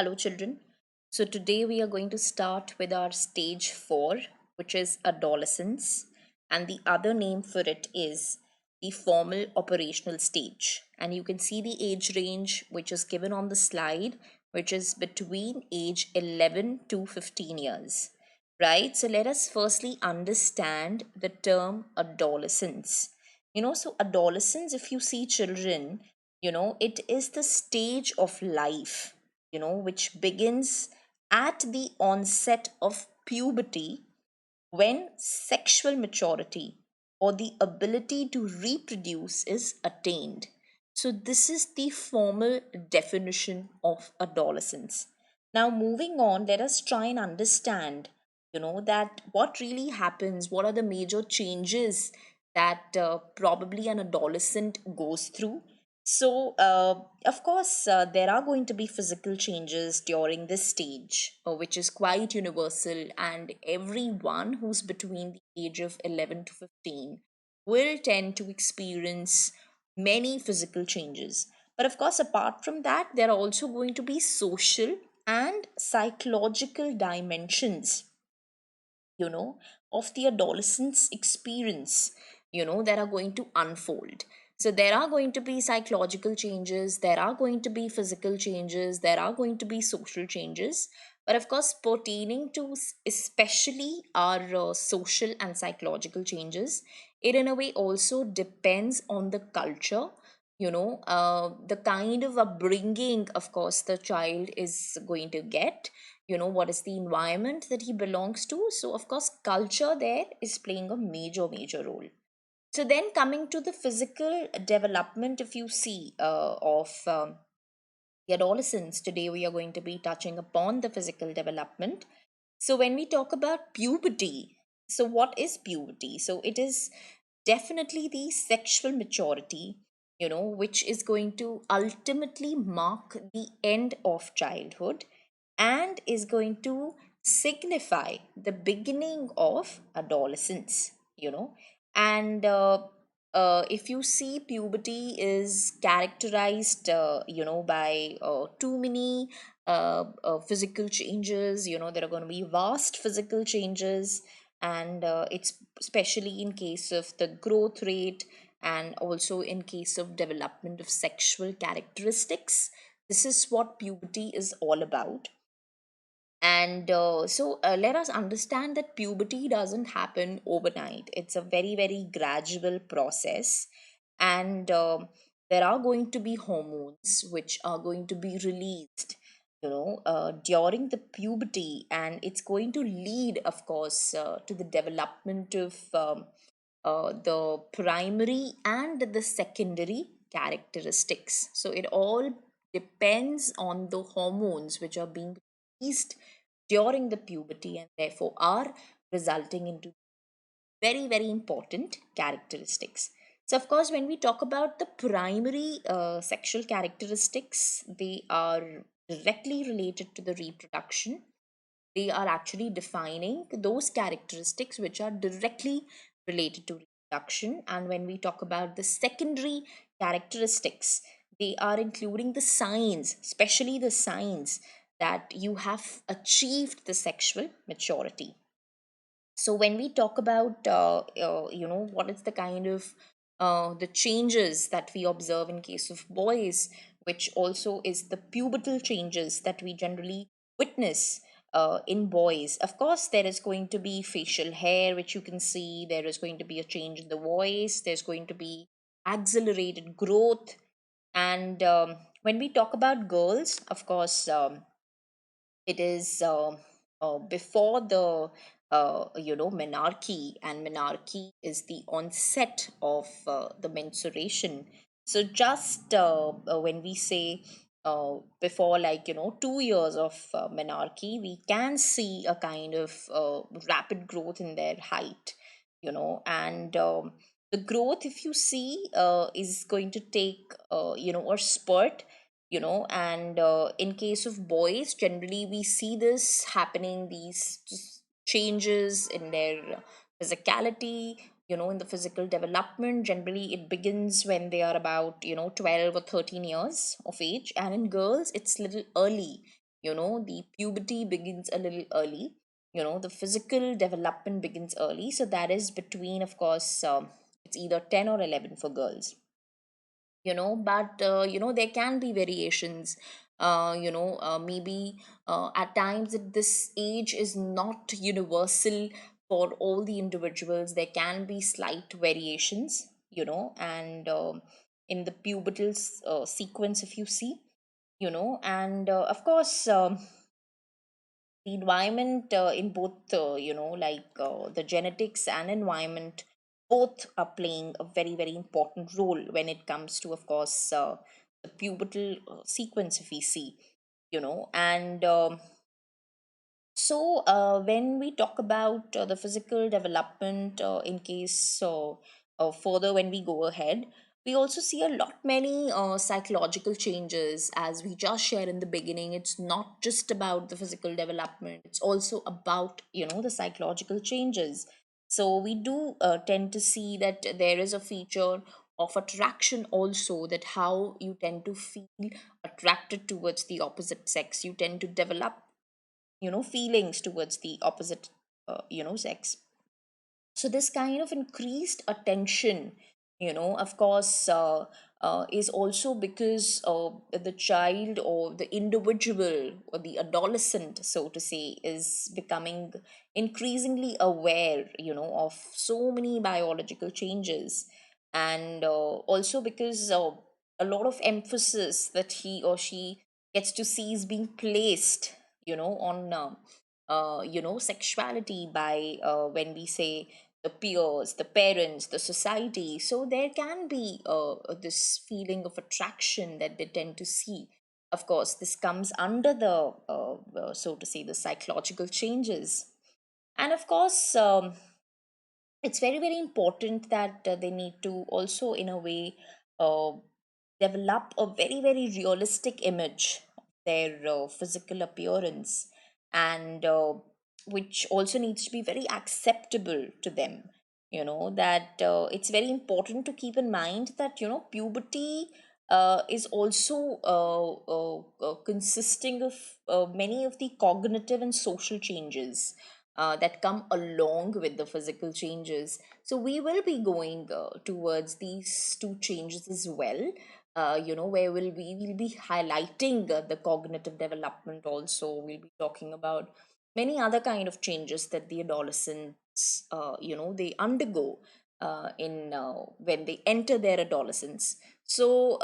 Hello, children. So, today we are going to start with our stage 4, which is adolescence, and the other name for it is the formal operational stage. And you can see the age range which is given on the slide, which is between age 11 to 15 years. Right? So, let us firstly understand the term adolescence. So adolescence, if you see children, it is the stage of life which begins at the onset of puberty when sexual maturity or the ability to reproduce is attained. So, this is the formal definition of adolescence. Now, moving on, let us try and understand, that what really happens, what are the major changes that probably an adolescent goes through. So, of course, there are going to be physical changes during this stage, which is quite universal, and everyone who's between the age of 11 to 15 will tend to experience many physical changes. But of course, apart from that, there are also going to be social and psychological dimensions of the adolescence experience, that are going to unfold. So there are going to be psychological changes, there are going to be physical changes, there are going to be social changes. But of course, pertaining to especially our social and psychological changes, it in a way also depends on the culture, the kind of upbringing, of course, the child is going to get, what is the environment that he belongs to. So of course culture there is playing a major role. So then coming to the physical development, if you see, of the adolescence, today we are going to be touching upon the physical development. So when we talk about puberty, so what is puberty? So it is definitely the sexual maturity, which is going to ultimately mark the end of childhood and is going to signify the beginning of adolescence, and if you see, puberty is characterized by too many physical changes. There are going to be vast physical changes, and it's especially in case of the growth rate and also in case of development of sexual characteristics. This is what puberty is all about. And let us understand that puberty doesn't happen overnight. It's a very gradual process. And there are going to be hormones which are going to be released, during the puberty. And it's going to lead, of course, to the development of the primary and the secondary characteristics. So it all depends on the hormones which are being released during the puberty and therefore are resulting into very important characteristics. So of course, when we talk about the primary sexual characteristics, they are directly related to the reproduction. They are actually defining those characteristics which are directly related to reproduction. And when we talk about the secondary characteristics, they are including the signs, especially the signs that you have achieved the sexual maturity. So when we talk about what is the kind of the changes that we observe in case of boys, which also is the pubertal changes that we generally witness in boys. Of course, there is going to be facial hair, which you can see. There is going to be a change in the voice. There's going to be accelerated growth. And when we talk about girls, of course, it is before the menarche, and menarche is the onset of the menstruation. So just when we say before, like 2 years of menarche, we can see a kind of rapid growth in their height, and the growth, if you see, is going to take a spurt, and in case of boys, generally we see this happening, these just changes in their physicality, in the physical development. Generally it begins when they are about 12 or 13 years of age, and in girls it's little early. The puberty begins a little early. The physical development begins early. So that is between, of course, it's either 10 or 11 for girls. But there can be variations. Maybe at times at this age is not universal for all the individuals. There can be slight variations, and in the pubertal sequence, if you see, and of course, the environment, in both, like the genetics and environment, both are playing a very, very important role when it comes to, of course, the pubertal sequence, if we see, and when we talk about the physical development, in case further when we go ahead, we also see a lot many psychological changes, as we just shared in the beginning. It's not just about the physical development; it's also about the psychological changes. So we do tend to see that there is a feature of attraction also, that how you tend to feel attracted towards the opposite sex. You tend to develop feelings towards the opposite sex. So this kind of increased attention, of course, is also because the child or the individual or the adolescent, so to say, is becoming increasingly aware of so many biological changes. And also because a lot of emphasis that he or she gets to see is being placed on sexuality by, when we say, the peers, the parents, the society. So there can be this feeling of attraction that they tend to see. Of course, this comes under the, so to say, the psychological changes. And of course, it's very, very important that they need to also, in a way, uh, develop a very, very realistic image of their physical appearance, and which also needs to be very acceptable to them. That it's very important to keep in mind that puberty is also consisting of many of the cognitive and social changes that come along with the physical changes. So we will be going towards these two changes as well. Where we will be highlighting the cognitive development. Also, we'll be talking about many other kind of changes that the adolescents, they undergo in when they enter their adolescence. So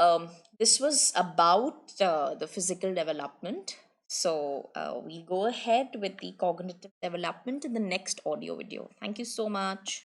this was about the physical development. So we'll go ahead with the cognitive development in the next audio video. Thank you so much.